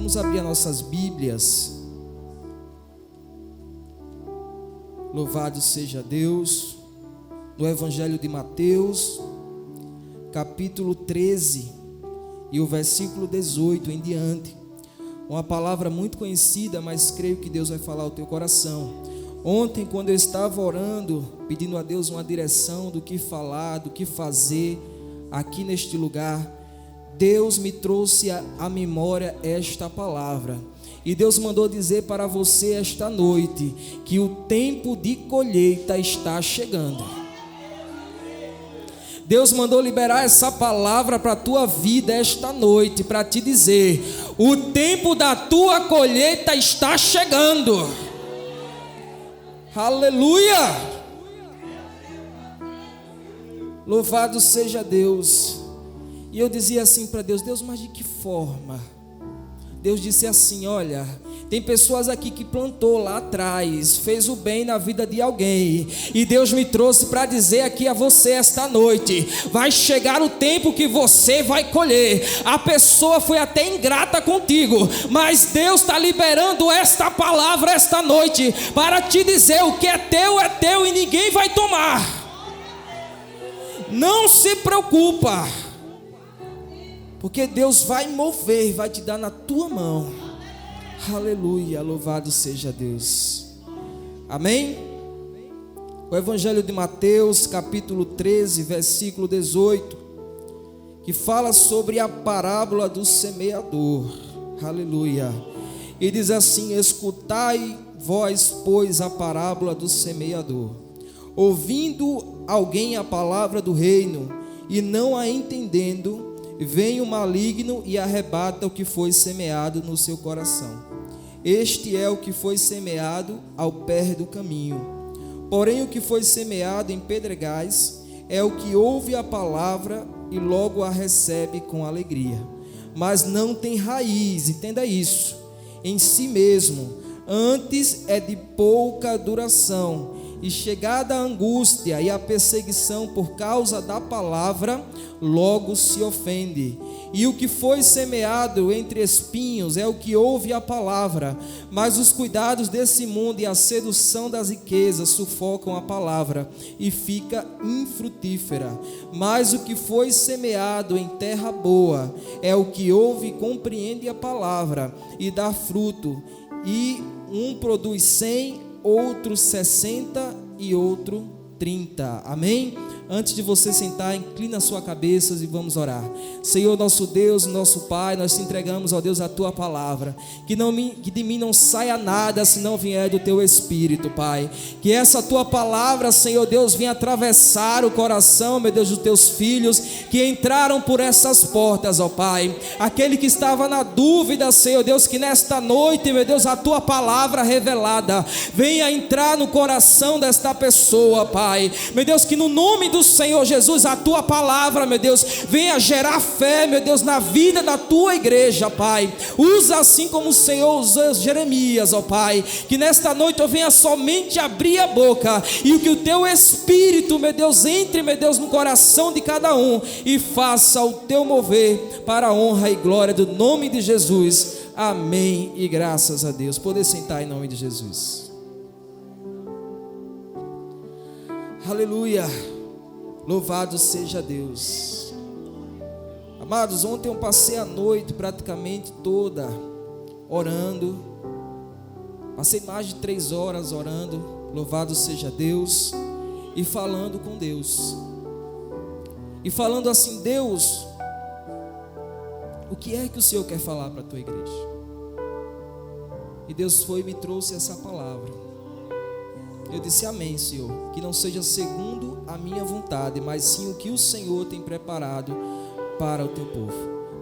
Vamos abrir as nossas Bíblias. Louvado seja Deus. No Evangelho de Mateus, capítulo 13, e o versículo 18 em diante. Uma palavra muito conhecida, mas creio que Deus vai falar ao teu coração. Ontem, quando eu estava orando, pedindo a Deus uma direção do que falar, do que fazer aqui neste lugar, Deus me trouxe à memória esta palavra. E Deus mandou dizer para você esta noite que o tempo de colheita está chegando. Deus mandou liberar essa palavra para a tua vida esta noite, para te dizer: o tempo da tua colheita está chegando. Aleluia! Louvado seja Deus. E eu dizia assim para Deus: Deus, mas de que forma? Deus disse assim: olha, tem pessoas aqui que plantou lá atrás, fez o bem na vida de alguém, e Deus me trouxe para dizer aqui a você esta noite: vai chegar o tempo que você vai colher. A pessoa foi até ingrata contigo, mas Deus está liberando esta palavra esta noite para te dizer: o que é teu e ninguém vai tomar. Não se preocupa, porque Deus vai mover, vai te dar na tua mão. Aleluia, louvado seja Deus. Amém? O Evangelho de Mateus, capítulo 13, versículo 18, que fala sobre a parábola do semeador. Aleluia. E diz assim: escutai vós, pois, a parábola do semeador. Ouvindo alguém a palavra do reino, e não a entendendo, vem o maligno e arrebata o que foi semeado no seu coração. Este é o que foi semeado ao pé do caminho. Porém, o que foi semeado em pedregais é o que ouve a palavra e logo a recebe com alegria, mas não tem raiz, entenda isso, em si mesmo, antes é de pouca duração, e chegada a angústia e a perseguição por causa da palavra, logo se ofende. E o que foi semeado entre espinhos é o que ouve a palavra, mas os cuidados desse mundo e a sedução das riquezas sufocam a palavra e fica infrutífera. Mas o que foi semeado em terra boa é o que ouve e compreende a palavra e dá fruto, e um produz 100, outro 60 e outro 30. Amém? Antes de você sentar, inclina a sua cabeça e vamos orar. Senhor, nosso Deus, nosso Pai, nós te entregamos, ó Deus, a tua palavra. Que de mim não saia nada se não vier do teu Espírito, Pai. Que essa tua palavra, Senhor Deus, venha atravessar o coração, meu Deus, dos teus filhos que entraram por essas portas, ó Pai. Aquele que estava na dúvida, Senhor Deus, que nesta noite, meu Deus, a tua palavra revelada venha entrar no coração desta pessoa, Pai. Meu Deus, que no nome do Senhor Jesus, a tua palavra, meu Deus, venha gerar fé, meu Deus, na vida da tua igreja, Pai. Usa assim como o Senhor usou Jeremias, ó Pai, que nesta noite eu venha somente abrir a boca e que o teu Espírito, meu Deus, entre, meu Deus, no coração de cada um e faça o teu mover para a honra e glória do nome de Jesus. Amém e graças a Deus. Poder sentar em nome de Jesus. Aleluia. Louvado seja Deus. Amados, ontem eu passei a noite praticamente toda orando. Passei mais de 3 horas orando. Louvado seja Deus. E falando com Deus. E falando assim: Deus, o que é que o Senhor quer falar para a tua igreja? E Deus foi e me trouxe essa palavra. Eu disse: amém, Senhor, que não seja segundo a minha vontade, mas sim o que o Senhor tem preparado para o teu povo.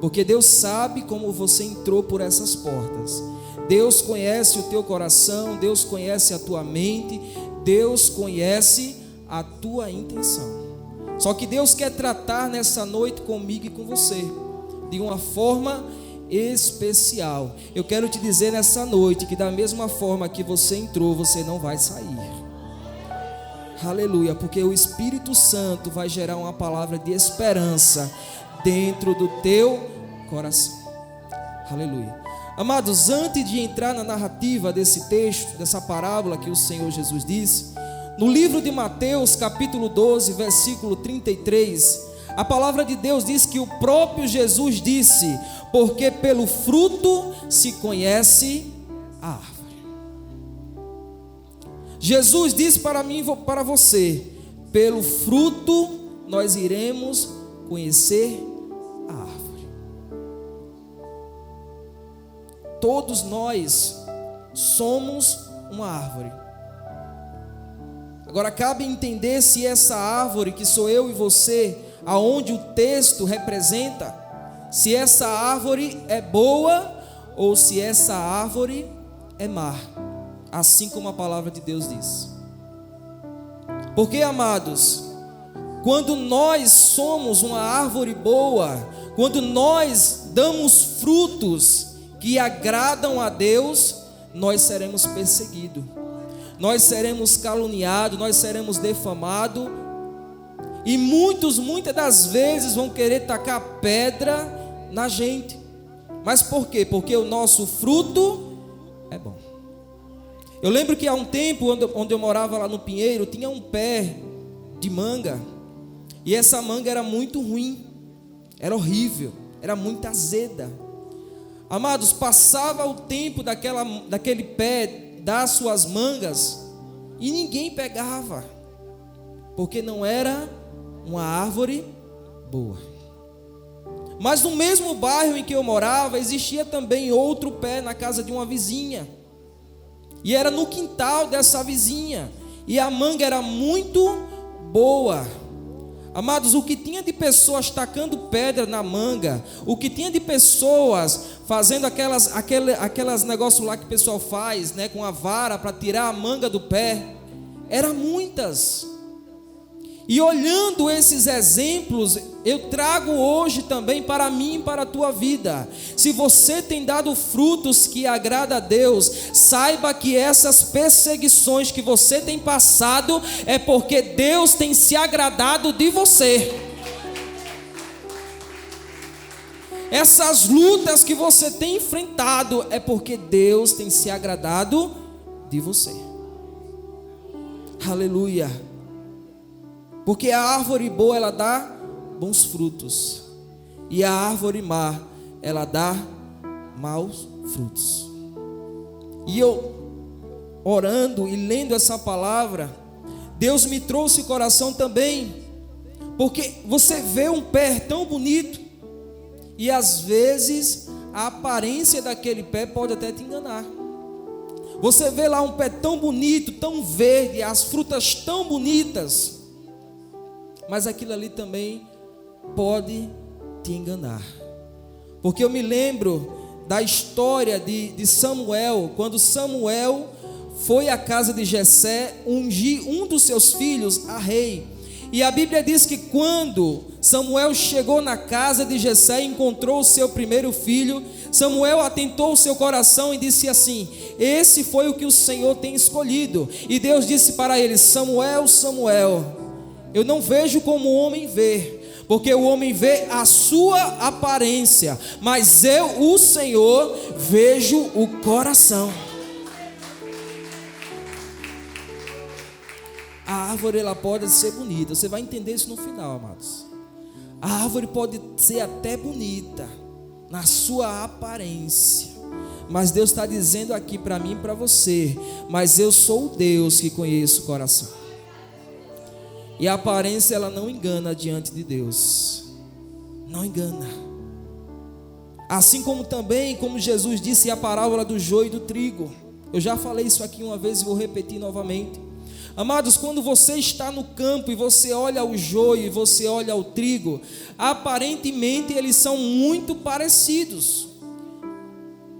Porque Deus sabe como você entrou por essas portas. Deus conhece o teu coração, Deus conhece a tua mente, Deus conhece a tua intenção. Só que Deus quer tratar nessa noite comigo e com você de uma forma especial. Eu quero te dizer nessa noite que da mesma forma que você entrou, você não vai sair. Aleluia, porque o Espírito Santo vai gerar uma palavra de esperança dentro do teu coração. Aleluia. Amados, antes de entrar na narrativa desse texto, dessa parábola que o Senhor Jesus disse, no livro de Mateus, capítulo 12, versículo 33, a palavra de Deus diz que o próprio Jesus disse: porque pelo fruto se conhece a árvore. Jesus disse para mim e para você: pelo fruto nós iremos conhecer a árvore. Todos nós somos uma árvore. Agora cabe entender se essa árvore que sou eu e você, aonde o texto representa, se essa árvore é boa ou se essa árvore é má, assim como a palavra de Deus diz. Porque, amados, quando nós somos uma árvore boa, quando nós damos frutos que agradam a Deus, nós seremos perseguidos, nós seremos caluniados, nós seremos defamados, e muitas das vezes vão querer tacar pedra na gente. Mas por quê? Porque o nosso fruto é bom. Eu lembro que há um tempo, onde eu morava lá no Pinheiro, tinha um pé de manga, e essa manga era muito ruim, era horrível, era muito azeda. Amados, passava o tempo daquele pé dar suas mangas e ninguém pegava, porque não era uma árvore boa. Mas no mesmo bairro em que eu morava, existia também outro pé na casa de uma vizinha, e era no quintal dessa vizinha, e a manga era muito boa. Amados, o que tinha de pessoas tacando pedra na manga, o que tinha de pessoas fazendo aquelas negócios lá que o pessoal faz, né, com a vara para tirar a manga do pé, eram muitas. E olhando esses exemplos, eu trago hoje também para mim e para a tua vida. Se você tem dado frutos que agrada a Deus, saiba que essas perseguições que você tem passado é porque Deus tem se agradado de você. Essas lutas que você tem enfrentado é porque Deus tem se agradado de você. Aleluia. Porque a árvore boa, ela dá bons frutos, e a árvore má, ela dá maus frutos. E eu, orando e lendo essa palavra, Deus me trouxe o coração também, porque você vê um pé tão bonito, e às vezes a aparência daquele pé pode até te enganar. Você vê lá um pé tão bonito, tão verde, as frutas tão bonitas, mas aquilo ali também pode te enganar. Porque eu me lembro da história de Samuel, quando Samuel foi à casa de Jessé ungir um dos seus filhos a rei. E a Bíblia diz que quando Samuel chegou na casa de Jessé e encontrou o seu primeiro filho, Samuel atentou o seu coração e disse assim: esse foi o que o Senhor tem escolhido. E Deus disse para ele: Samuel, Samuel, eu não vejo como o homem vê, porque o homem vê a sua aparência, mas eu, o Senhor, vejo o coração. A árvore, ela pode ser bonita, você vai entender isso no final, amados. A árvore pode ser até bonita na sua aparência, mas Deus está dizendo aqui para mim e para você: mas eu sou o Deus que conheço o coração. E a aparência, ela não engana diante de Deus, não engana. Assim como também, como Jesus disse, a parábola do joio e do trigo. Eu já falei isso aqui uma vez e vou repetir novamente. Amados, quando você está no campo e você olha o joio e você olha o trigo, aparentemente eles são muito parecidos.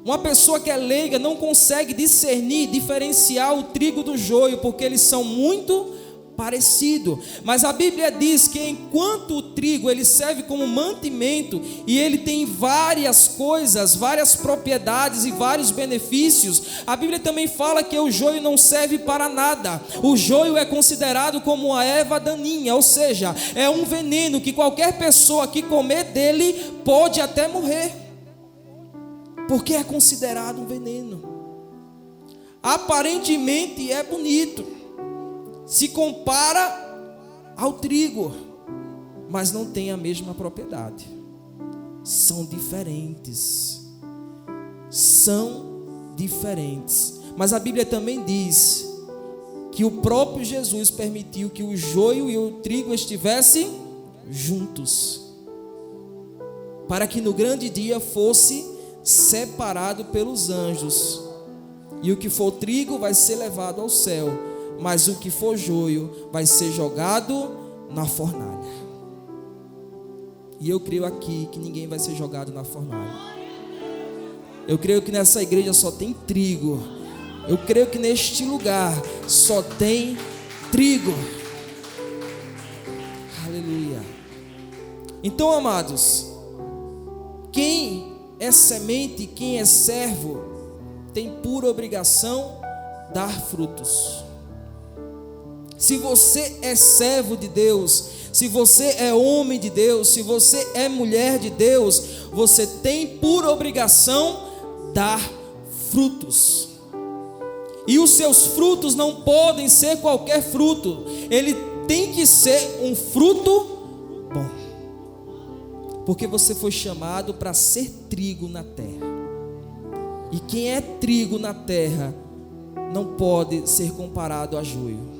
Uma pessoa que é leiga não consegue discernir, diferenciar o trigo do joio, porque eles são muito parecido. Mas a Bíblia diz que enquanto o trigo ele serve como mantimento e ele tem várias coisas, várias propriedades e vários benefícios, a Bíblia também fala que o joio não serve para nada. O joio é considerado como uma erva daninha, ou seja, é um veneno que qualquer pessoa que comer dele pode até morrer. porque é considerado um veneno. Aparentemente é bonito, se compara ao trigo, mas não tem a mesma propriedade. São diferentes. São diferentes. Mas a Bíblia também diz que o próprio Jesus permitiu que o joio e o trigo estivessem juntos, para que no grande dia fosse separado pelos anjos. E o que for trigo vai ser levado ao céu, mas o que for joio vai ser jogado na fornalha. E eu creio aqui que ninguém vai ser jogado na fornalha. Eu creio que nessa igreja só tem trigo. Eu creio que neste lugar só tem trigo. Aleluia. Então, amados, quem é semente, quem é servo, tem por obrigação dar frutos. Se você é servo de Deus, se você é homem de Deus, se você é mulher de Deus, você tem por obrigação dar frutos. E os seus frutos não podem ser qualquer fruto. Ele tem que ser um fruto bom. Porque você foi chamado para ser trigo na terra. E quem é trigo na terra não pode ser comparado a joio.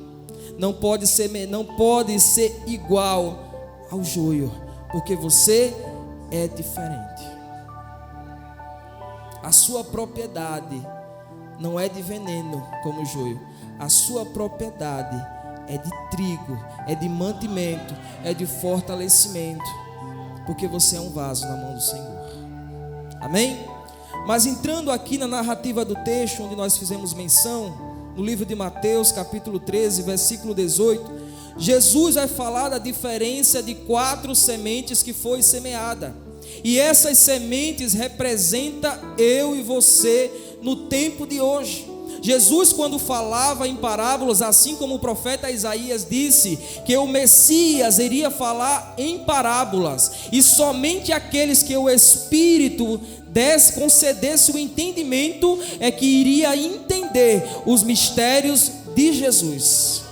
Não pode ser igual ao joio, porque você é diferente. A sua propriedade não é de veneno como o joio. A sua propriedade é de trigo, é de mantimento, é de fortalecimento, porque você é um vaso na mão do Senhor. Amém? Mas entrando aqui na narrativa do texto onde nós fizemos menção, no livro de Mateus, capítulo 13, versículo 18, Jesus vai falar da diferença de 4 sementes que foi semeada. E essas sementes representam eu e você no tempo de hoje. Jesus, quando falava em parábolas, assim como o profeta Isaías disse que o Messias iria falar em parábolas, e somente aqueles que o Espírito concedesse o entendimento é que iria entender os mistérios de Jesus.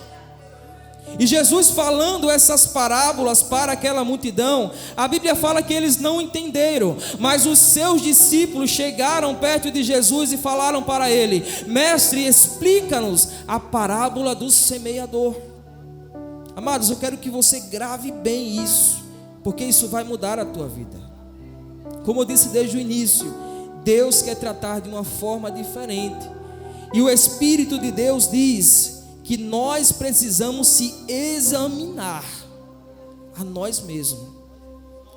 E Jesus falando essas parábolas para aquela multidão, a Bíblia fala que eles não entenderam, mas os seus discípulos chegaram perto de Jesus e falaram para ele: mestre, explica-nos a parábola do semeador. Amados, eu quero que você grave bem isso, porque isso vai mudar a tua vida. Como eu disse desde o início, Deus quer tratar de uma forma diferente, e o Espírito de Deus diz que nós precisamos se examinar a nós mesmos.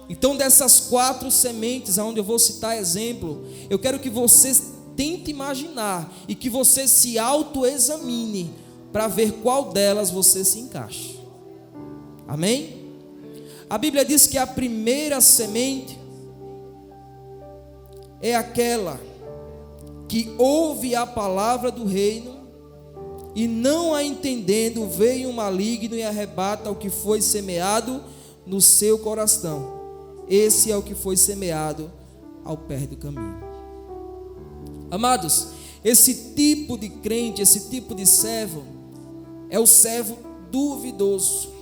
Então, dessas 4 sementes, aonde eu vou citar exemplo, eu quero que você tente imaginar e que você se autoexamine para ver qual delas você se encaixa. Amém? A Bíblia diz que a primeira semente é aquela que ouve a palavra do reino e, não a entendendo, veio um maligno e arrebata o que foi semeado no seu coração. Esse é o que foi semeado ao pé do caminho. Amados, esse tipo de crente, esse tipo de servo, é o servo duvidoso.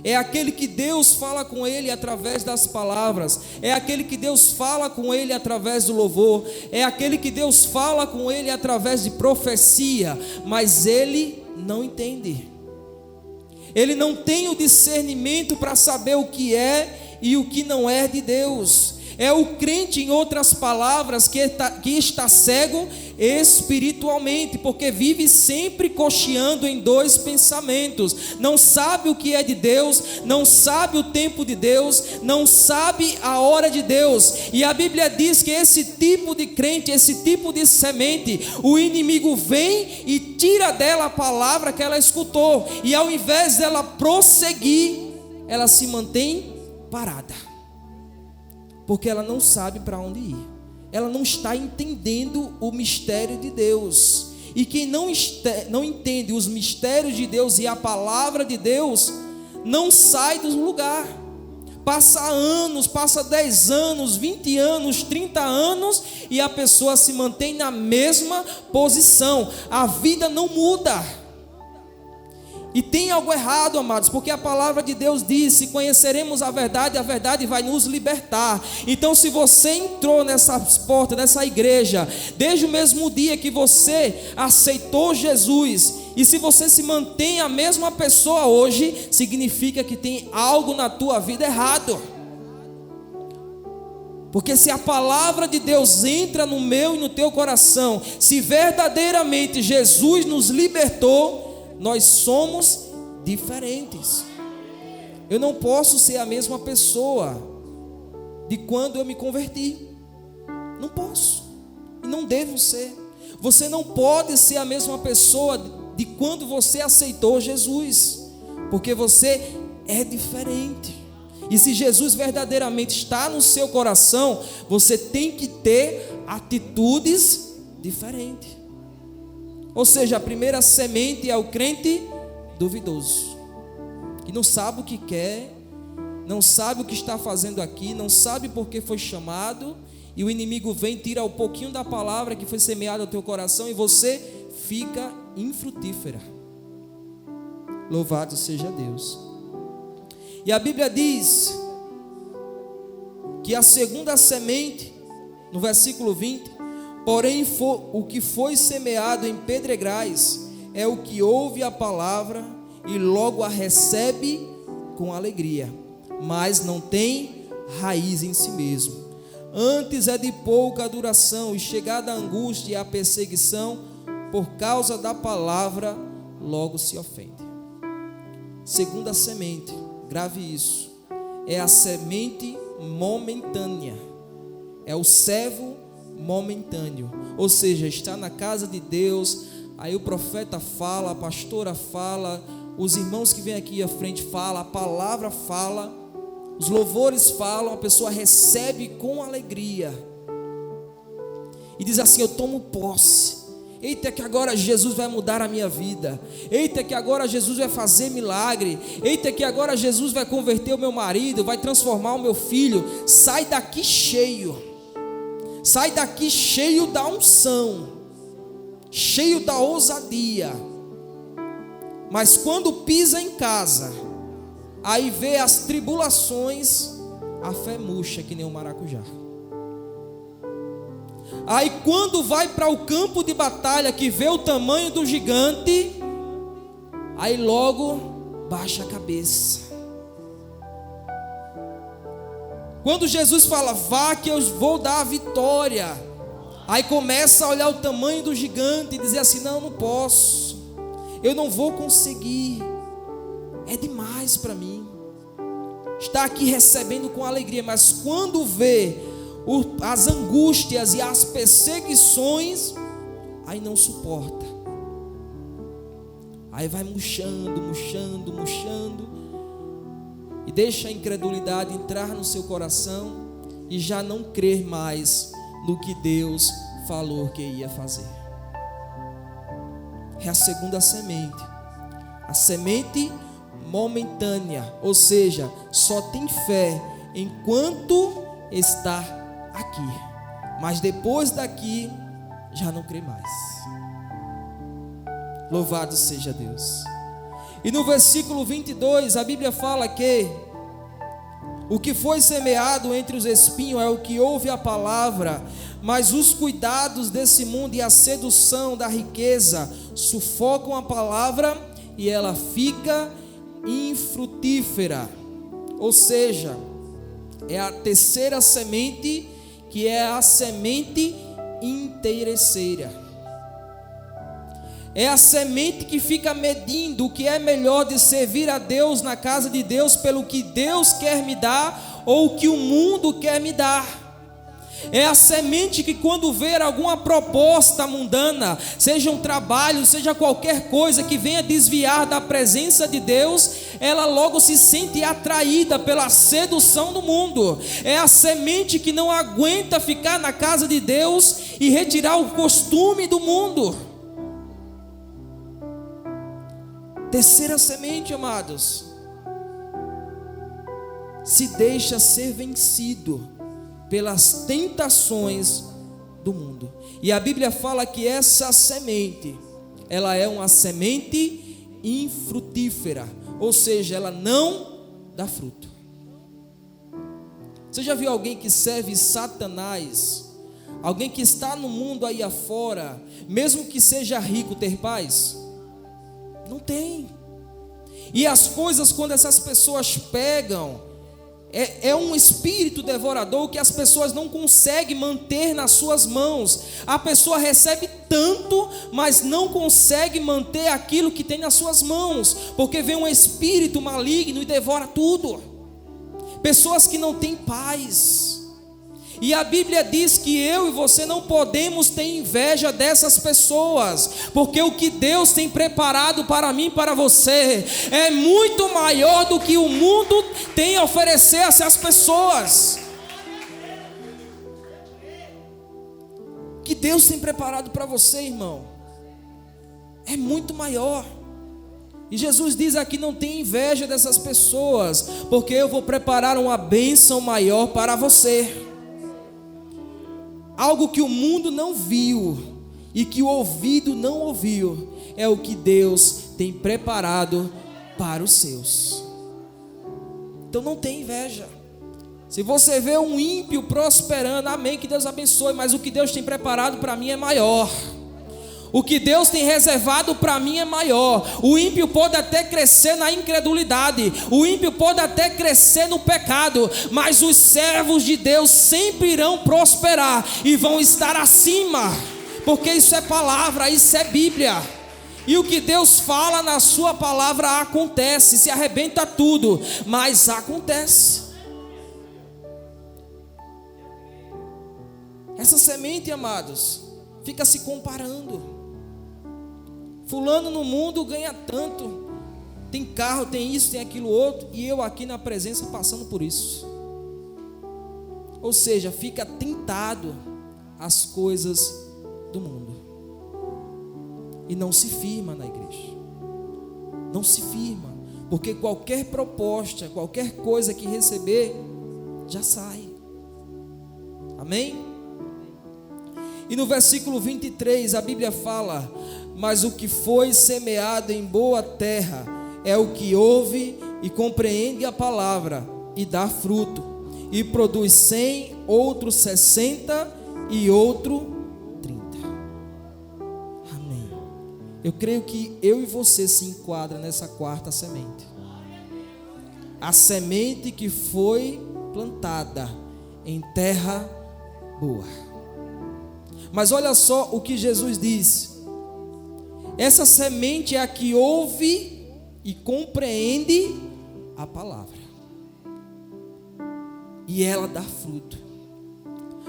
É aquele que Deus fala com ele através das palavras, é aquele que Deus fala com ele através do louvor, é aquele que Deus fala com ele através de profecia, mas ele não entende. Ele não tem o discernimento para saber o que é e o que não é de Deus. É o crente, em outras palavras, que está cego espiritualmente, porque vive sempre cocheando em 2 pensamentos. Não sabe o que é de Deus, não sabe o tempo de Deus, não sabe a hora de Deus. E a Bíblia diz que esse tipo de crente, esse tipo de semente, o inimigo vem e tira dela a palavra que ela escutou, e ao invés dela prosseguir, ela se mantém parada, porque ela não sabe para onde ir. Ela não está entendendo o mistério de Deus. E quem não entende os mistérios de Deus e a palavra de Deus, não sai do lugar. Passa anos, passa 10 anos, 20 anos, 30 anos e a pessoa se mantém na mesma posição. A vida não muda. E tem algo errado, amados, porque a palavra de Deus diz: se conheceremos a verdade vai nos libertar. Então, se você entrou nessas portas, nessa igreja, desde o mesmo dia que você aceitou Jesus, e se você se mantém a mesma pessoa hoje, significa que tem algo na tua vida errado. Porque se a palavra de Deus entra no meu e no teu coração, se verdadeiramente Jesus nos libertou, nós somos diferentes. Eu não posso ser a mesma pessoa de quando eu me converti. Não posso. E não devo ser. Você não pode ser a mesma pessoa de quando você aceitou Jesus. Porque você é diferente. E se Jesus verdadeiramente está no seu coração, você tem que ter atitudes diferentes. Ou seja, a primeira semente é o crente duvidoso, que não sabe o que quer, não sabe o que está fazendo aqui, não sabe por que foi chamado, e o inimigo vem, tira um pouquinho da palavra que foi semeada ao teu coração e você fica infrutífera. Louvado seja Deus. E a Bíblia diz que a segunda semente, no versículo 20, porém, o que foi semeado em pedregais é o que ouve a palavra e logo a recebe com alegria, mas não tem raiz em si mesmo. Antes é de pouca duração, e chegada a angústia e a perseguição, por causa da palavra, logo se ofende. Segunda semente, grave isso, é a semente momentânea, é o servo momentâneo, ou seja, está na casa de Deus, aí o profeta fala, a pastora fala, os irmãos que vêm aqui à frente falam, a palavra fala, os louvores falam, a pessoa recebe com alegria e diz assim: eu tomo posse, eita que agora Jesus vai mudar a minha vida, eita que agora Jesus vai fazer milagre, eita que agora Jesus vai converter o meu marido, vai transformar o meu filho. Sai daqui cheio, sai daqui cheio da unção, cheio da ousadia. Mas quando pisa em casa, aí vê as tribulações, a fé murcha que nem um maracujá. Aí quando vai para o campo de batalha, que vê o tamanho do gigante, aí logo baixa a cabeça. Quando Jesus fala: vá que eu vou dar a vitória, aí começa a olhar o tamanho do gigante e dizer assim: não, não posso, eu não vou conseguir, é demais para mim. Está aqui recebendo com alegria, mas quando vê as angústias e as perseguições, aí não suporta, aí vai murchando, e deixa a incredulidade entrar no seu coração e já não crer mais no que Deus falou que ia fazer. É a segunda semente, a semente momentânea, ou seja, só tem fé enquanto está aqui, mas depois daqui já não crê mais. Louvado seja Deus. E no versículo 22 a Bíblia fala que o que foi semeado entre os espinhos é o que ouve a palavra, mas os cuidados desse mundo e a sedução da riqueza sufocam a palavra e ela fica infrutífera. Ou seja, é a terceira semente, que é a semente interesseira. É a semente que fica medindo o que é melhor de servir a Deus na casa de Deus pelo que Deus quer me dar ou o que o mundo quer me dar. É a semente que quando ver alguma proposta mundana, seja um trabalho, seja qualquer coisa que venha desviar da presença de Deus, ela logo se sente atraída pela sedução do mundo. É a semente que não aguenta ficar na casa de Deus e retirar o costume do mundo. Terceira semente, amados, se deixa ser vencido pelas tentações do mundo. E a Bíblia fala que essa semente, ela é uma semente infrutífera, ou seja, ela não dá fruto. Você já viu alguém que serve Satanás, alguém que está no mundo aí afora, mesmo que seja rico, ter paz? Não tem. E as coisas, quando essas pessoas pegam, é um espírito devorador que as pessoas não conseguem manter nas suas mãos. A pessoa recebe tanto, mas não consegue manter aquilo que tem nas suas mãos, porque vem um espírito maligno e devora tudo. Pessoas que não têm paz. E a Bíblia diz que eu e você não podemos ter inveja dessas pessoas, porque o que Deus tem preparado para mim e para você é muito maior do que o mundo tem a oferecer a essas pessoas. O que Deus tem preparado para você, irmão, é muito maior. E Jesus diz aqui: não tem inveja dessas pessoas, porque eu vou preparar uma bênção maior para você. Algo que o mundo não viu e que o ouvido não ouviu é o que Deus tem preparado para os seus. Então não tem inveja. Se você vê um ímpio prosperando, amém, que Deus abençoe, mas o que Deus tem preparado para mim é maior. O que Deus tem reservado para mim é maior. O ímpio pode até crescer na incredulidade, o ímpio pode até crescer no pecado, mas os servos de Deus sempre irão prosperar e vão estar acima, porque isso é palavra, isso é Bíblia. E o que Deus fala na sua palavra acontece. Se arrebenta tudo, mas acontece. Essa semente, amados, fica se comparando. Fulano no mundo ganha tanto, tem carro, tem isso, tem aquilo outro, e eu aqui na presença passando por isso. Ou seja, fica tentado às coisas do mundo e não se firma na igreja. Não se firma, porque qualquer proposta, qualquer coisa que receber, já sai. Amém? E no versículo 23 a Bíblia fala: mas o que foi semeado em boa terra é o que ouve e compreende a palavra e dá fruto, e produz 100, outro 60 e outro 30. Amém. Eu creio que eu e você se enquadra nessa quarta semente. A semente que foi plantada em terra boa. Mas olha só o que Jesus diz: essa semente é a que ouve e compreende a palavra, e ela dá fruto.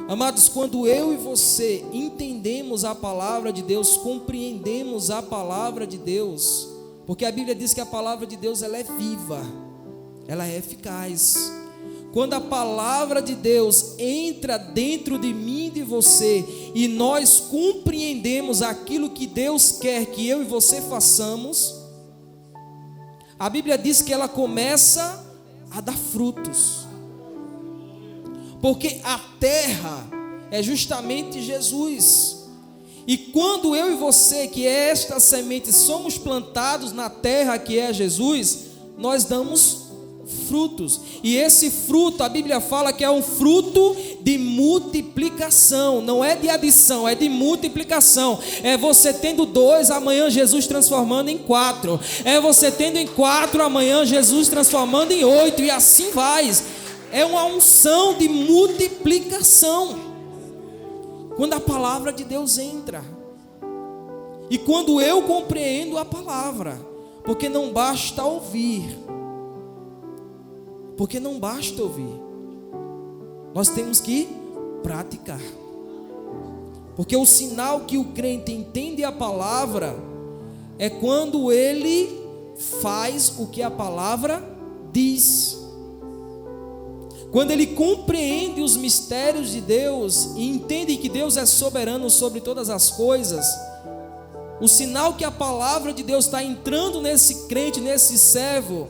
Amados, quando eu e você entendemos a palavra de Deus, compreendemos a palavra de Deus, porque a Bíblia diz que a palavra de Deus, ela é viva, ela é eficaz. Quando a palavra de Deus entra dentro de mim e de você, e nós compreendemos aquilo que Deus quer que eu e você façamos, a Bíblia diz que ela começa a dar frutos. Porque a terra é justamente Jesus. E quando eu e você, que é esta semente, somos plantados na terra que é Jesus, nós damos frutos. E esse fruto, a Bíblia fala que é um fruto de multiplicação. Não é de adição, é de multiplicação. É você tendo 2, amanhã Jesus transformando em 4. É você tendo em 4, amanhã Jesus transformando em 8. E assim vai. É uma unção de multiplicação. Quando a palavra de Deus entra. E quando eu compreendo a palavra. Porque não basta ouvir. Porque não basta ouvir, nós temos que praticar. Porque o sinal que o crente entende a palavra é quando ele faz o que a palavra diz. Quando ele compreende os mistérios de Deus e entende que Deus é soberano sobre todas as coisas, o sinal que a palavra de Deus está entrando nesse crente, nesse servo,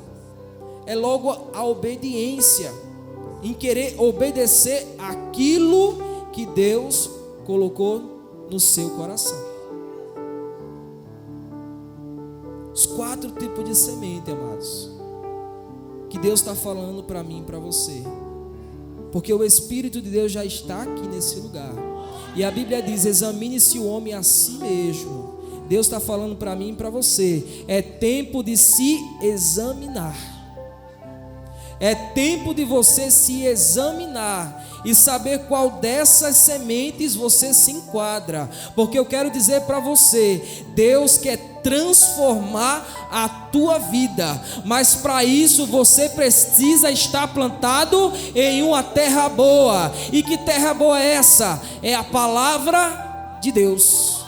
é logo a obediência, em querer obedecer aquilo que Deus colocou no seu coração. Os 4 tipos de semente, amados, que Deus está falando para mim e para você, porque o Espírito de Deus já está aqui nesse lugar, e a Bíblia diz: examine-se o homem a si mesmo. Deus está falando para mim e para você, é tempo de se examinar. É tempo de você se examinar e saber qual dessas sementes você se enquadra. Porque eu quero dizer para você, Deus quer transformar a tua vida, mas para isso você precisa estar plantado em uma terra boa. E que terra boa é essa? É a palavra de Deus.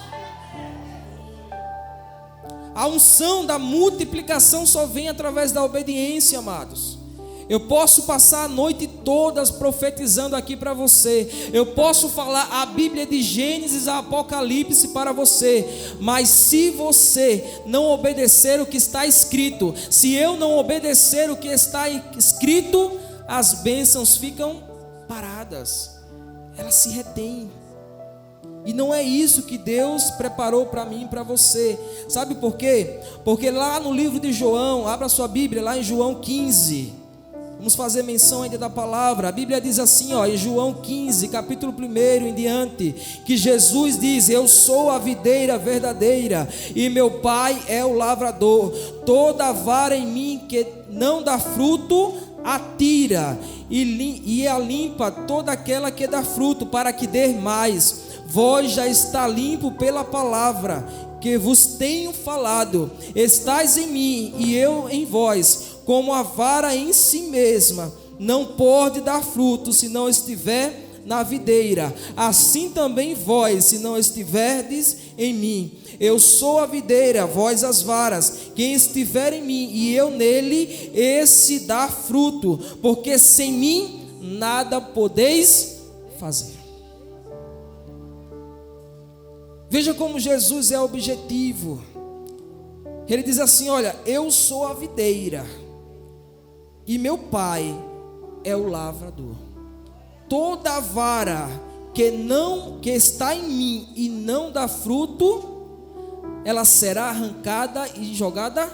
A unção da multiplicação só vem através da obediência, amados. Eu posso passar a noite toda profetizando aqui para você, eu posso falar a Bíblia de Gênesis a Apocalipse para você, mas se você não obedecer o que está escrito, se eu não obedecer o que está escrito, as bênçãos ficam paradas, elas se retêm. E não é isso que Deus preparou para mim e para você. Sabe por quê? Porque lá no livro de João, abra sua Bíblia, lá em João 15, vamos fazer menção ainda da palavra. A Bíblia diz assim, em João 15, capítulo 1 em diante, que Jesus diz: eu sou a videira verdadeira e meu Pai é o lavrador. Toda vara em mim que não dá fruto, atira, e a limpa toda aquela que dá fruto, para que dê mais. Vós já está limpo pela palavra que vos tenho falado. Estais em mim e eu em vós. Como a vara em si mesma não pode dar fruto se não estiver na videira, assim também vós, se não estiverdes em mim. Eu sou a videira, vós as varas. Quem estiver em mim e eu nele, esse dá fruto, porque sem mim nada podeis fazer. Veja como Jesus é objetivo. Ele diz assim: olha, eu sou a videira e meu Pai é o lavrador. Toda vara que está em mim e não dá fruto, ela será arrancada e jogada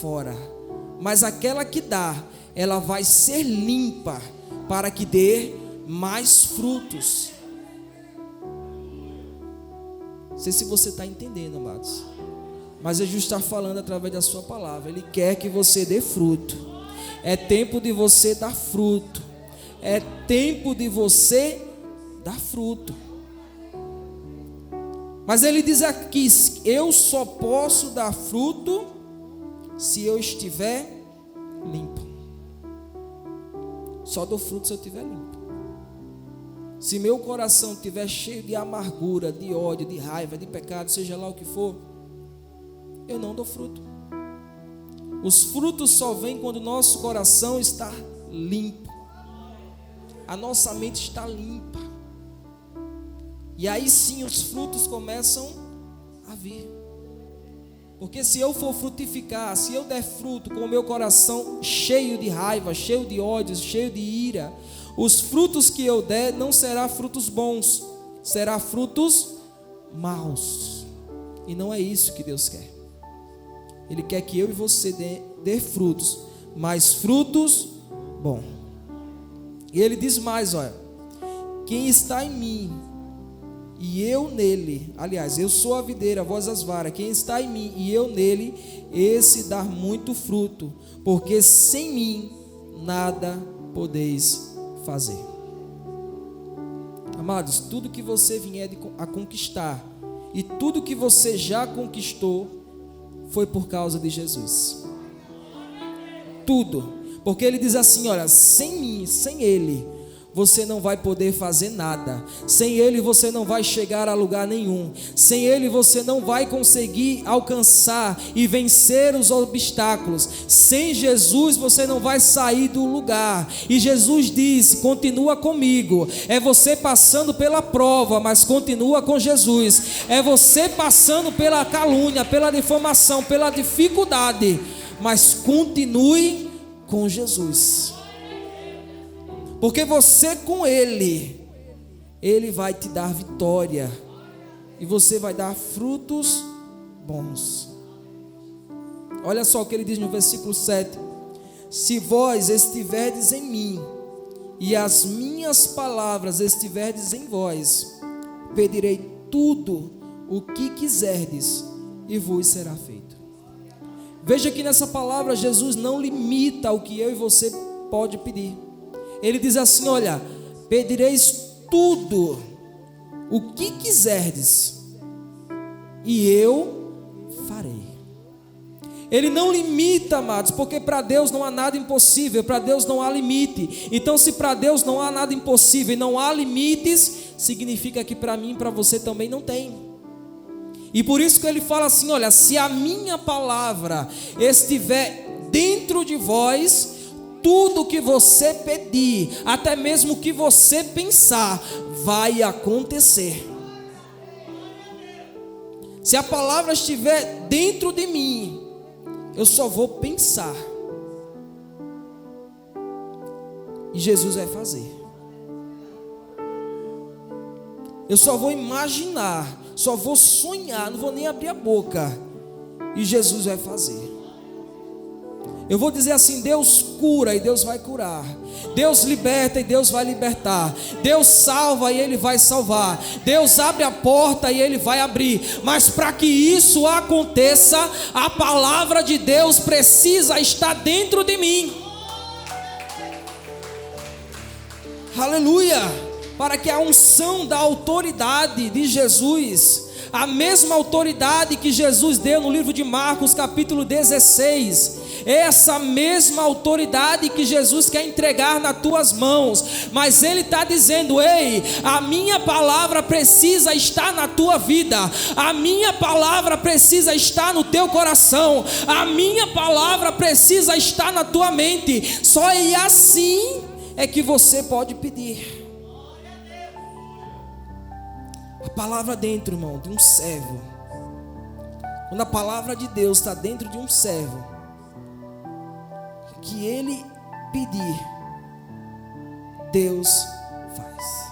fora. Mas aquela que dá, ela vai ser limpa para que dê mais frutos. Não sei se você está entendendo, amados, mas Jesus está falando através da sua palavra. Ele quer que você dê fruto. É tempo de você dar fruto. É tempo de você dar fruto. Mas ele diz aqui: eu só posso dar fruto se eu estiver limpo. Só dou fruto se eu estiver limpo. Se meu coração estiver cheio de amargura, de ódio, de raiva, de pecado, seja lá o que for, eu não dou fruto. Os frutos só vêm quando o nosso coração está limpo. A nossa mente está limpa. E aí sim os frutos começam a vir. Porque se eu for frutificar, se eu der fruto com o meu coração cheio de raiva, cheio de ódio, cheio de ira, os frutos que eu der não serão frutos bons, serão frutos maus. E não é isso que Deus quer. Ele quer que eu e você dê frutos, mas frutos bons. E ele diz mais, olha: quem está em mim e eu nele, aliás, eu sou a videira, vós as varas. Quem está em mim e eu nele, esse dá muito fruto, porque sem mim nada podeis fazer. Amados, tudo que você vier a conquistar e tudo que você já conquistou foi por causa de Jesus. Tudo. Porque ele diz assim, olha, sem mim, sem ele, você não vai poder fazer nada. Sem ele você não vai chegar a lugar nenhum. Sem ele você não vai conseguir alcançar e vencer os obstáculos. Sem Jesus você não vai sair do lugar. E Jesus disse: continua comigo. É você passando pela prova, mas continua com Jesus. É você passando pela calúnia, pela difamação, pela dificuldade, mas continue com Jesus. Porque você com Ele vai te dar vitória. E você vai dar frutos bons. Olha só o que ele diz no versículo 7. Se vós estiverdes em mim, e as minhas palavras estiverdes em vós, pedirei tudo o que quiserdes, e vos será feito. Veja que nessa palavra Jesus não limita o que eu e você pode pedir. Ele diz assim: olha, pedireis tudo o que quiserdes, e eu farei. Ele não limita, amados, porque para Deus não há nada impossível, para Deus não há limite. Então, se para Deus não há nada impossível e não há limites, significa que para mim e para você também não tem. E por isso que ele fala assim: olha, se a minha palavra estiver dentro de vós, tudo que você pedir, até mesmo o que você pensar, vai acontecer. Se a palavra estiver dentro de mim, eu só vou pensar, e Jesus vai fazer. Eu só vou imaginar, só vou sonhar, não vou nem abrir a boca, e Jesus vai fazer. Eu vou dizer assim: Deus cura e Deus vai curar. Deus liberta e Deus vai libertar. Deus salva e Ele vai salvar. Deus abre a porta e Ele vai abrir. Mas para que isso aconteça, a palavra de Deus precisa estar dentro de mim. Aleluia! Para que a unção da autoridade de Jesus, a mesma autoridade que Jesus deu no livro de Marcos capítulo 16, essa mesma autoridade que Jesus quer entregar nas tuas mãos, mas Ele está dizendo: ei, a minha palavra precisa estar na tua vida, a minha palavra precisa estar no teu coração, a minha palavra precisa estar na tua mente. Só assim é que você pode pedir. A palavra dentro, irmão, de um servo. Quando a palavra de Deus está dentro de um servo, que ele pedir, Deus faz.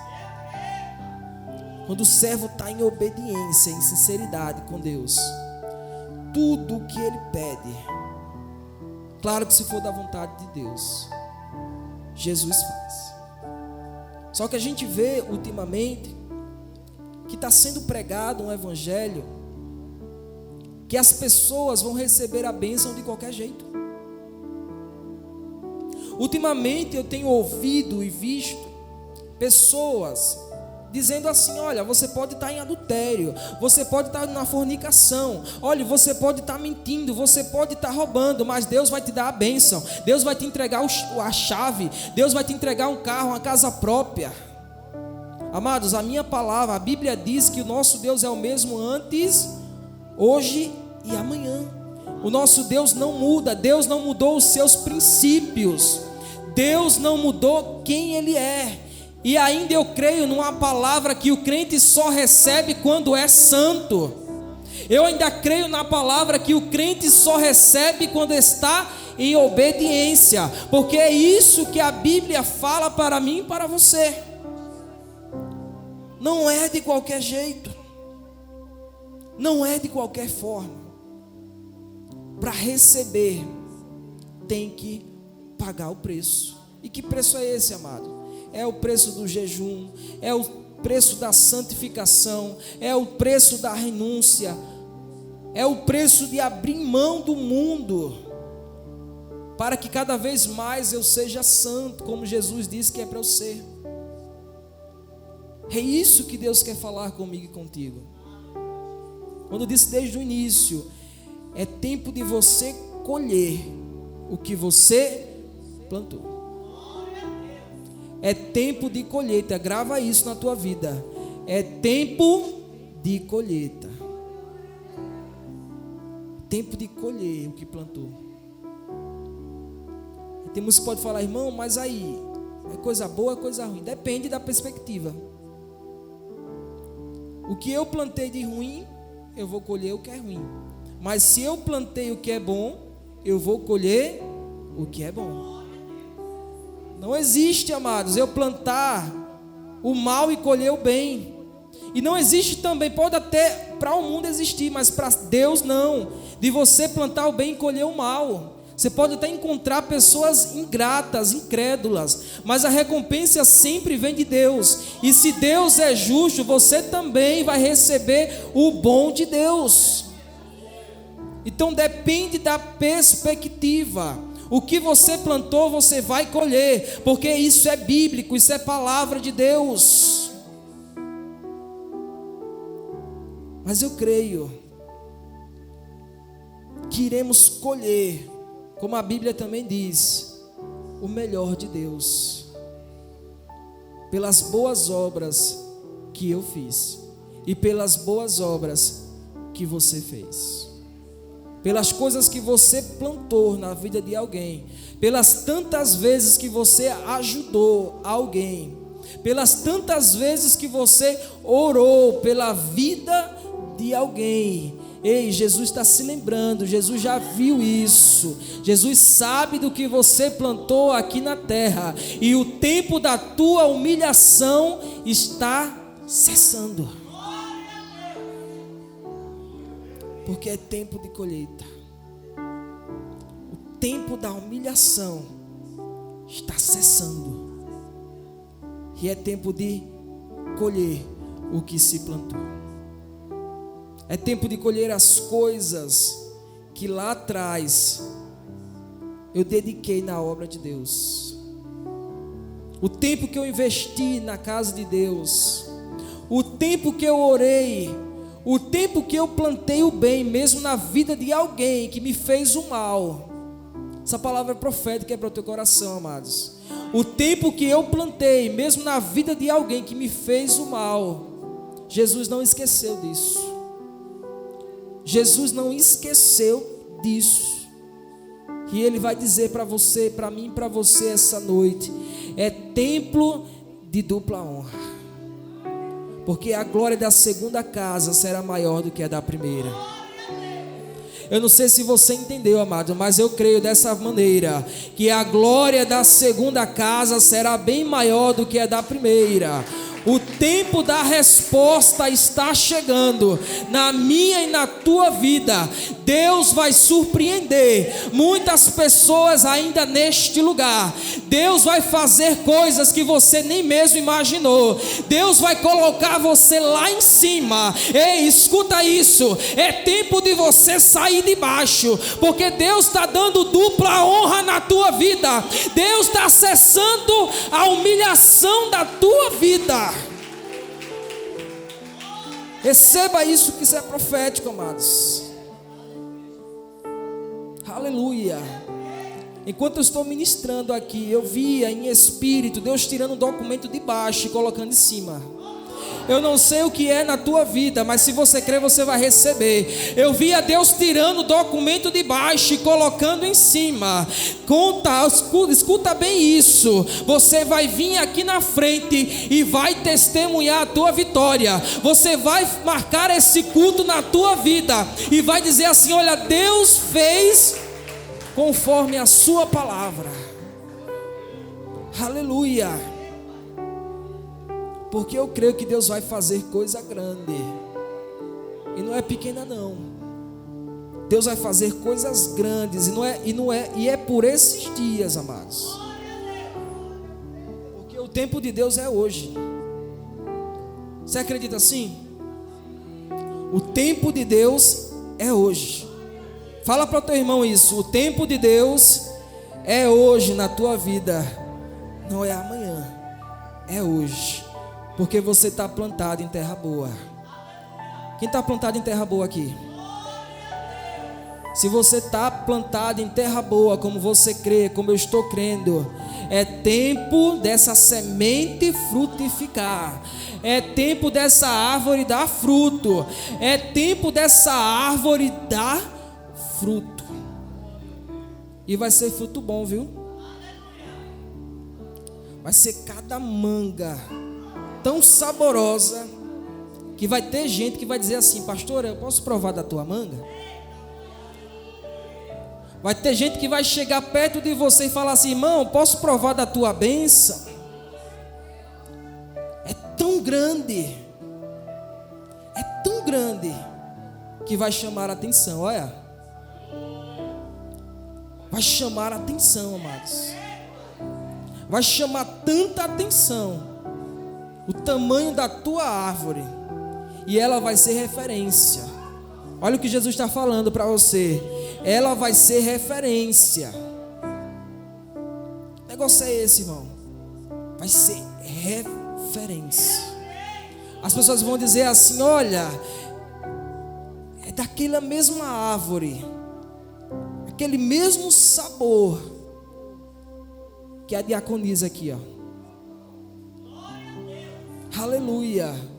Quando o servo está em obediência, em sinceridade com Deus, tudo o que ele pede, claro que se for da vontade de Deus, Jesus faz. Só que a gente vê ultimamente que está sendo pregado um evangelho que as pessoas vão receber a bênção de qualquer jeito. Ultimamente eu tenho ouvido e visto pessoas dizendo assim: olha, você pode estar em adultério, você pode estar na fornicação, olha, você pode estar mentindo, você pode estar roubando, mas Deus vai te dar a bênção, Deus vai te entregar a chave, Deus vai te entregar um carro, uma casa própria. Amados, a minha palavra, a Bíblia diz que o nosso Deus é o mesmo antes, hoje e amanhã. O nosso Deus não muda, Deus não mudou os seus princípios, Deus não mudou quem Ele é. E ainda eu creio numa palavra que o crente só recebe quando é santo. Eu ainda creio na palavra que o crente só recebe quando está em obediência, porque é isso que a Bíblia fala para mim e para você. Não é de qualquer jeito, não é de qualquer forma. Para receber, tem que pagar o preço. E que preço é esse, amado? É o preço do jejum, é o preço da santificação, é o preço da renúncia, é o preço de abrir mão do mundo, para que cada vez mais eu seja santo, como Jesus disse que é para eu ser. É isso que Deus quer falar comigo e contigo. Quando eu disse desde o início, é tempo de você colher o que você plantou. É tempo de colheita, grava isso na tua vida. É tempo de colheita. Tempo de colher o que plantou. E tem muitos que podem falar: irmão, mas aí, é coisa boa ou é coisa ruim? Depende da perspectiva. O que eu plantei de ruim, eu vou colher o que é ruim. Mas se eu plantei o que é bom, eu vou colher o que é bom. Não existe, amados, eu plantar o mal e colher o bem. E não existe também, pode até para o mundo existir, mas para Deus não, de você plantar o bem e colher o mal. Você pode até encontrar pessoas ingratas, incrédulas, mas a recompensa sempre vem de Deus. E se Deus é justo, você também vai receber o bom de Deus. Então depende da perspectiva. O que você plantou, você vai colher, porque isso é bíblico, isso é palavra de Deus. Mas eu creio que iremos colher, como a Bíblia também diz, o melhor de Deus, pelas boas obras que eu fiz e pelas boas obras que você fez, pelas coisas que você plantou na vida de alguém, pelas tantas vezes que você ajudou alguém, pelas tantas vezes que você orou pela vida de alguém. Ei, Jesus está se lembrando, Jesus já viu isso, Jesus sabe do que você plantou aqui na terra, e o tempo da tua humilhação está cessando, porque é tempo de colheita. O tempo da humilhação está cessando, e é tempo de colher o que se plantou. É tempo de colher as coisas que lá atrás eu dediquei na obra de Deus. O tempo que eu investi na casa de Deus, o tempo que eu orei, o tempo que eu plantei o bem, mesmo na vida de alguém que me fez o mal. Essa palavra é profética, é para o teu coração, amados. O tempo que eu plantei, mesmo na vida de alguém que me fez o mal, Jesus não esqueceu disso. Jesus não esqueceu disso. E Ele vai dizer para você, para mim e para você essa noite: é templo de dupla honra, porque a glória da segunda casa será maior do que a da primeira. Eu não sei se você entendeu, amado, mas eu creio dessa maneira, que a glória da segunda casa será bem maior do que a da primeira. O tempo da resposta está chegando na minha e na tua vida. Deus vai surpreender muitas pessoas ainda neste lugar. Deus vai fazer coisas que você nem mesmo imaginou. Deus vai colocar você lá em cima. Ei, escuta isso. É tempo de você sair de baixo, porque Deus está dando dupla honra na tua vida. Deus está cessando a humilhação da tua vida. Receba isso, que isso é profético, amados. Aleluia. Enquanto eu estou ministrando aqui, eu via em espírito Deus tirando um documento de baixo e colocando em cima. Eu não sei o que é na tua vida, mas se você crer, você vai receber. Eu via Deus tirando o documento de baixo e colocando em cima. Escuta bem isso. Você vai vir aqui na frente e vai testemunhar a tua vitória. Você vai marcar esse culto na tua vida e vai dizer assim: olha, Deus fez conforme a sua palavra. Aleluia. Porque eu creio que Deus vai fazer coisa grande, e não é pequena não. Deus vai fazer coisas grandes, e é por esses dias, amados. Porque o tempo de Deus é hoje. Você acredita assim? O tempo de Deus é hoje. Fala para o teu irmão isso: o tempo de Deus é hoje na tua vida, não é amanhã, é hoje. Porque você está plantado em terra boa. Quem está plantado em terra boa aqui? Se você está plantado em terra boa, como você crê, como eu estou crendo, é tempo dessa semente frutificar. É tempo dessa árvore dar fruto. É tempo dessa árvore dar fruto. E vai ser fruto bom, viu? Vai ser cada manga tão saborosa, que vai ter gente que vai dizer assim: pastor, eu posso provar da tua manga? Vai ter gente que vai chegar perto de você e falar assim: irmão, posso provar da tua bênção? É tão grande, que vai chamar a atenção. Olha, vai chamar a atenção, amados. Vai chamar tanta atenção o tamanho da tua árvore, e ela vai ser referência. Olha o que Jesus está falando para você. Ela vai ser referência. O negócio é esse, irmão. Vai ser referência. As pessoas vão dizer assim: olha, é daquela mesma árvore, aquele mesmo sabor que a diaconisa aqui, ó. Aleluia.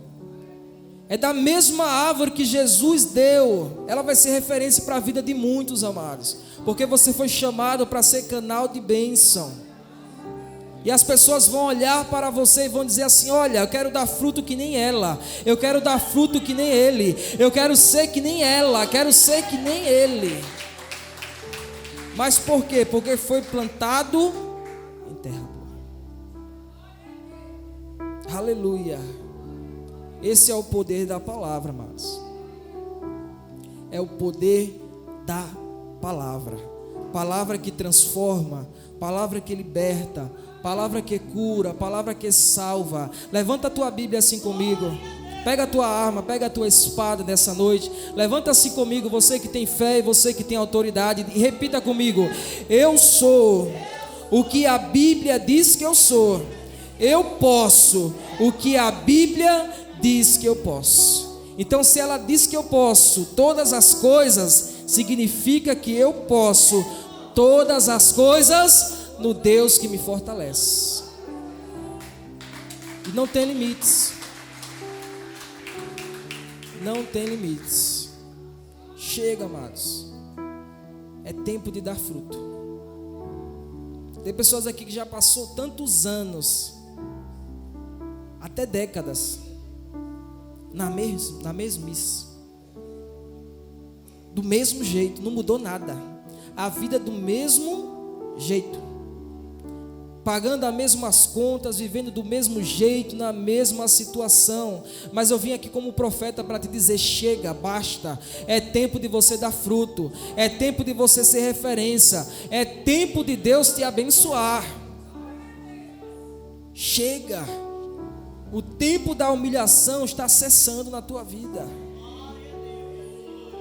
É da mesma árvore que Jesus deu. Ela vai ser referência para a vida de muitos, amados, porque você foi chamado para ser canal de bênção. E as pessoas vão olhar para você e vão dizer assim: olha, eu quero dar fruto que nem ela, eu quero dar fruto que nem ele, eu quero ser que nem ela, quero ser que nem ele. Mas por quê? Porque foi plantado em terra boa. Aleluia. Esse é o poder da palavra, amados. É o poder da palavra. Palavra que transforma, palavra que liberta, palavra que cura, palavra que salva. Levanta a tua Bíblia assim comigo. Pega a tua arma, pega a tua espada nessa noite. Levanta assim comigo, você que tem fé e você que tem autoridade. E repita comigo: eu sou o que a Bíblia diz que eu sou. Eu posso o que a Bíblia diz que eu posso. Então, se ela diz que eu posso todas as coisas, significa que eu posso todas as coisas no Deus que me fortalece. E não tem limites. Não tem limites. Chega, amados. É tempo de dar fruto. Tem pessoas aqui que já passou tantos anos, até décadas, na mesmice, do mesmo jeito, não mudou nada, a vida do mesmo jeito, pagando as mesmas contas, vivendo do mesmo jeito, na mesma situação. Mas eu vim aqui como profeta para te dizer: chega, basta. É tempo de você dar fruto, é tempo de você ser referência, é tempo de Deus te abençoar. Chega. O tempo da humilhação está cessando na tua vida.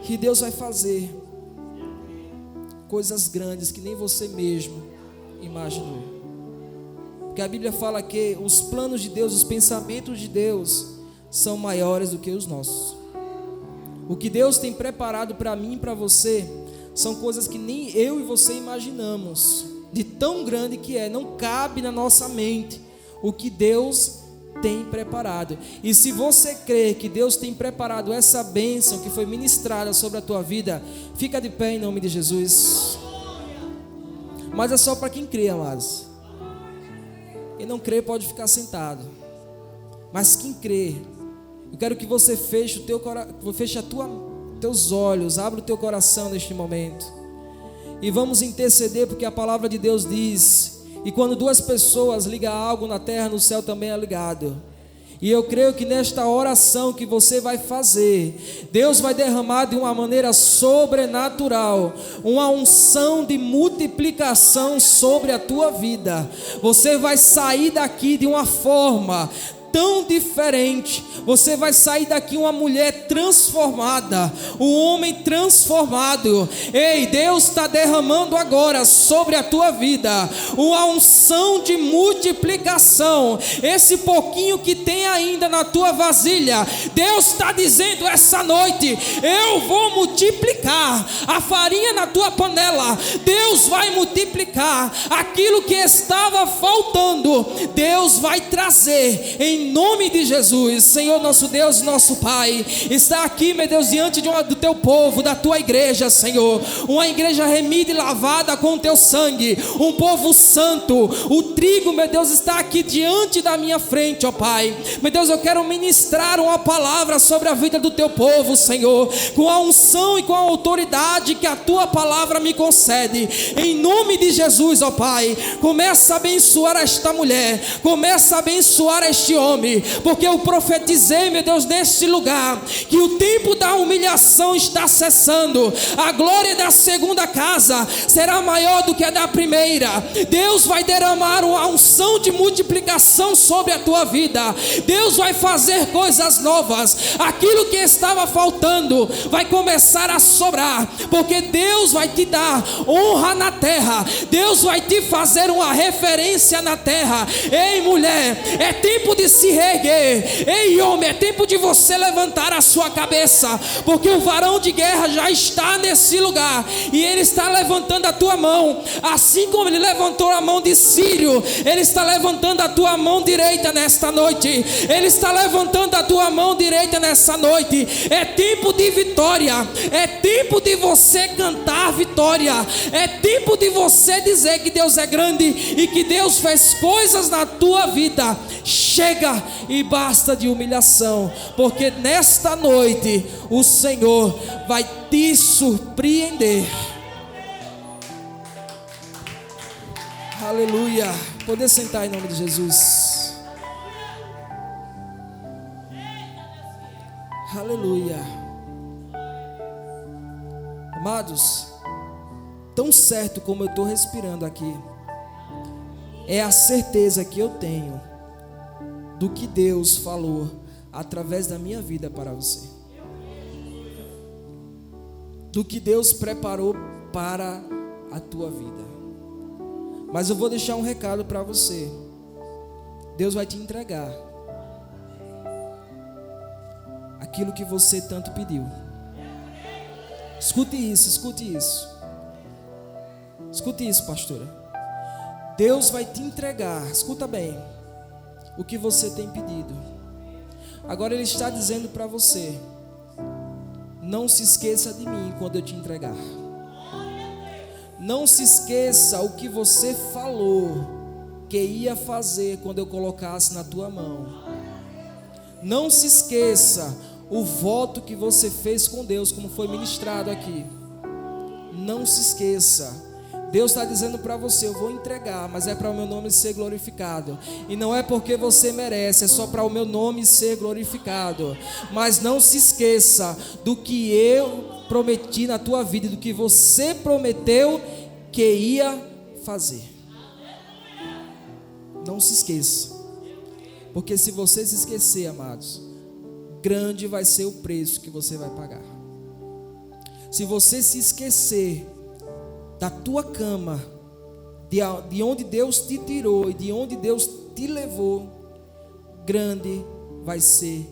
Que Deus vai fazer coisas grandes que nem você mesmo imaginou. Porque a Bíblia fala que os planos de Deus, os pensamentos de Deus são maiores do que os nossos. O que Deus tem preparado para mim e para você são coisas que nem eu e você imaginamos, de tão grande que é. Não cabe na nossa mente o que Deus tem preparado. E se você crê que Deus tem preparado essa bênção que foi ministrada sobre a tua vida, fica de pé em nome de Jesus. Mas é só para quem crê, amados. Quem não crê pode ficar sentado. Mas quem crê, eu quero que você feche teus olhos, abra o teu coração neste momento. E vamos interceder, porque a palavra de Deus diz: e quando duas pessoas ligam algo na terra, no céu também é ligado. E eu creio que nesta oração que você vai fazer, Deus vai derramar de uma maneira sobrenatural uma unção de multiplicação sobre a tua vida. Você vai sair daqui de uma forma tão diferente. Você vai sair daqui uma mulher transformada, um homem transformado. Ei, Deus está derramando agora sobre a tua vida uma unção de multiplicação. Esse pouquinho que tem ainda na tua vasilha, Deus está dizendo essa noite: eu vou multiplicar a farinha na tua panela. Deus vai multiplicar aquilo que estava faltando. Deus vai trazer em nome de Jesus. Senhor, nosso Deus e nosso Pai, está aqui, meu Deus, diante do teu povo, da tua igreja, Senhor, uma igreja remida e lavada com o teu sangue, um povo santo. O trigo, meu Deus, está aqui diante da minha frente, ó Pai. Meu Deus, eu quero ministrar uma palavra sobre a vida do teu povo, Senhor, com a unção unção e com a autoridade que a tua palavra me concede. Em nome de Jesus, ó Pai, começa a abençoar esta mulher, começa a abençoar este homem, porque eu profetizei, meu Deus, neste lugar, que o tempo da humilhação está cessando. A glória da segunda casa será maior do que a da primeira. Deus vai derramar uma unção de multiplicação sobre a tua vida. Deus vai fazer coisas novas. Aquilo que estava faltando vai começar a sobrar, porque Deus vai te dar honra na terra. Deus vai te fazer uma referência na terra. Ei, mulher, é tempo de se reerguer. Ei, homem, é tempo de você levantar a sua cabeça, porque o varão de guerra já está nesse lugar, e ele está levantando a tua mão, assim como ele levantou a mão de Sírio. Ele está levantando a tua mão direita nesta noite. Ele está levantando a tua mão direita nessa noite. É tempo de vitória, é tempo de você cantar vitória, é tempo de você dizer que Deus é grande e que Deus fez coisas na tua vida. Chega e basta de humilhação, porque nesta noite o Senhor vai te surpreender. Aleluia. Poder sentar em nome de Jesus. Aleluia. Amados, tão certo como eu estou respirando aqui, é a certeza que eu tenho do que Deus falou através da minha vida para você, do que Deus preparou para a tua vida. Mas eu vou deixar um recado para você. Deus vai te entregar aquilo que você tanto pediu. Escute isso, escute isso. Escute isso, pastora. Deus vai te entregar, escuta bem, o que você tem pedido. Agora Ele está dizendo para você: não se esqueça de mim quando eu te entregar. Não se esqueça o que você falou que ia fazer quando eu colocasse na tua mão. Não se esqueça o voto que você fez com Deus, como foi ministrado aqui. Não se esqueça. Deus está dizendo para você: eu vou entregar, mas é para o meu nome ser glorificado. E não é porque você merece, é só para o meu nome ser glorificado. Mas não se esqueça do que eu prometi na tua vida, do que você prometeu que ia fazer. Não se esqueça, porque se você se esquecer, amados, grande vai ser o preço que você vai pagar. Se você se esquecer da tua cama, de onde Deus te tirou e de onde Deus te levou, grande vai ser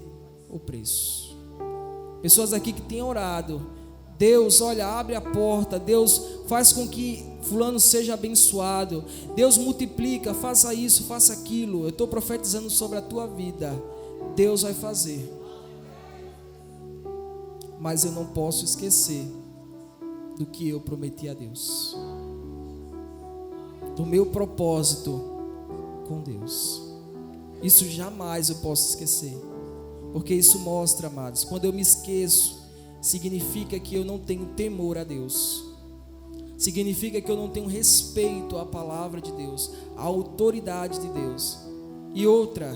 o preço. Pessoas aqui que têm orado: Deus, olha, abre a porta, Deus faz com que fulano seja abençoado, Deus multiplica, faça isso, faça aquilo. Eu estou profetizando sobre a tua vida. Deus vai fazer, mas eu não posso esquecer do que eu prometi a Deus, do meu propósito com Deus. Isso jamais eu posso esquecer, porque isso mostra, amados, quando eu me esqueço, significa que eu não tenho temor a Deus, significa que eu não tenho respeito à palavra de Deus, à autoridade de Deus. E outra,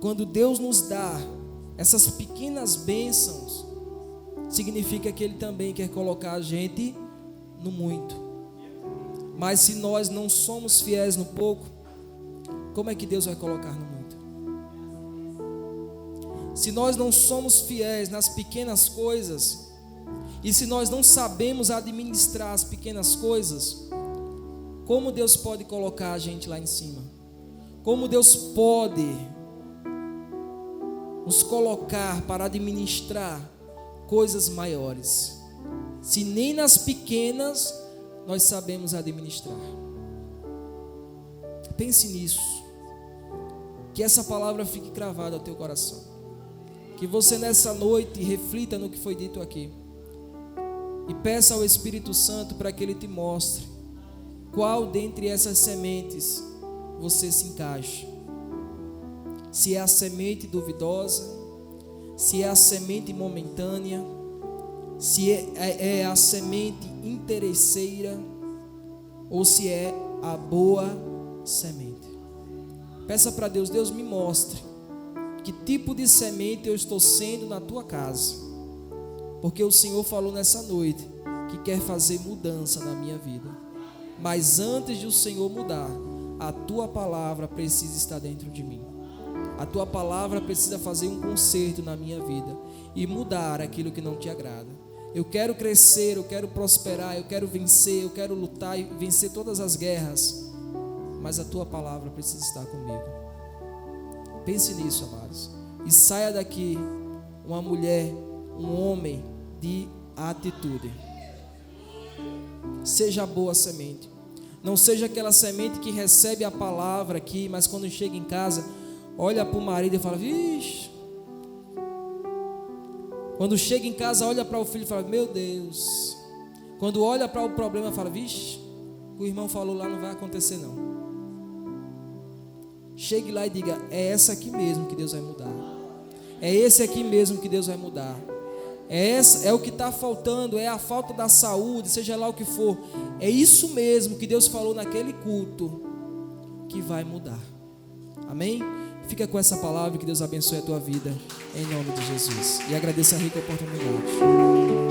quando Deus nos dá essas pequenas bênçãos, significa que Ele também quer colocar a gente no muito. Mas se nós não somos fiéis no pouco, como é que Deus vai colocar no muito? Se nós não somos fiéis nas pequenas coisas, e se nós não sabemos administrar as pequenas coisas, como Deus pode colocar a gente lá em cima? Como Deus pode nos colocar para administrar coisas maiores, se nem nas pequenas nós sabemos administrar? Pense nisso, que essa palavra fique cravada ao teu coração, que você nessa noite reflita no que foi dito aqui, e peça ao Espírito Santo para que Ele te mostre qual dentre essas sementes você se encaixa. Se é a semente duvidosa, se é a semente momentânea, se é a semente interesseira ou se é a boa semente. Peça para Deus: Deus, me mostre que tipo de semente eu estou sendo na tua casa, porque o Senhor falou nessa noite que quer fazer mudança na minha vida. Mas antes de o Senhor mudar, a tua palavra precisa estar dentro de mim. A tua palavra precisa fazer um conserto na minha vida e mudar aquilo que não te agrada. Eu quero crescer, eu quero prosperar, eu quero vencer, eu quero lutar e vencer todas as guerras, mas a tua palavra precisa estar comigo. Pense nisso, amados, e saia daqui uma mulher, um homem de atitude. Seja a boa semente. Não seja aquela semente que recebe a palavra aqui, mas quando chega em casa, olha para o marido e fala: vixe. Quando chega em casa, olha para o filho e fala: meu Deus. Quando olha para o problema, fala: vixe, o irmão falou lá, não vai acontecer não. Chegue lá e diga: é essa aqui mesmo que Deus vai mudar. É esse aqui mesmo que Deus vai mudar. É o que está faltando, é a falta da saúde, seja lá o que for. É isso mesmo que Deus falou naquele culto que vai mudar. Amém? Fica com essa palavra, que Deus abençoe a tua vida, em nome de Jesus. E agradeço a rica oportunidade.